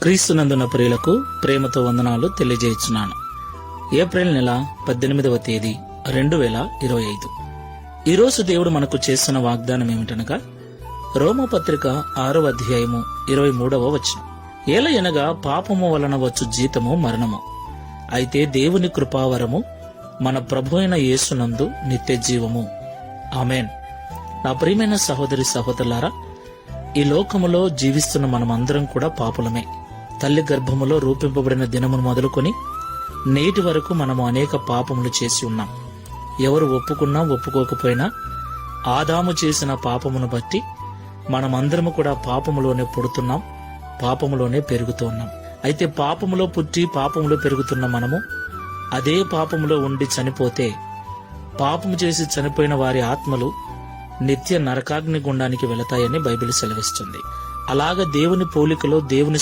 క్రీస్తునందున ప్రియులకు ప్రేమతో వందనాలు తెలియజేస్తున్నాను. ఏప్రిల్ నెల 18వ తేదీ 2025. ఈరోజు దేవుడు మనకు చేస్తున్న వాగ్దానం ఏమిటనగా రోమపత్రిక 6వ అధ్యాయము 23వ వచనం. ఏలయనగా పాపము వలన వచ్చు జీతము మరణము, అయితే దేవుని కృపావరము మన ప్రభు అయిన యేసునందు నిత్య జీవము. ఆమేన్. నా ప్రియమైన సహోదరి సహోదరులారా, ఈ లోకములో జీవిస్తున్న మనమందరం కూడా పాపులమే. తల్లి గర్భములో రూపింపబడిన దినమును మొదలుకొని నేటి వరకు మనము అనేక పాపములు చేసి ఉన్నాం. ఎవరు ఒప్పుకున్నా ఒప్పుకోకపోయినా ఆదాము చేసిన పాపమును బట్టి మనమందరము కూడా పాపములోనే పుడుతున్నాం, పాపములోనే పెరుగుతూ ఉన్నాం. అయితే పాపములో పుట్టి పాపములో పెరుగుతున్న మనము అదే పాపములో ఉండి చనిపోతే పాపము చేసి చనిపోయిన వారి ఆత్మలు నిత్య నరకాగ్ని గుండానికి వెళతాయని బైబిల్ సెలవిస్తుంది. అలాగ దేవుని పోలికలో దేవుని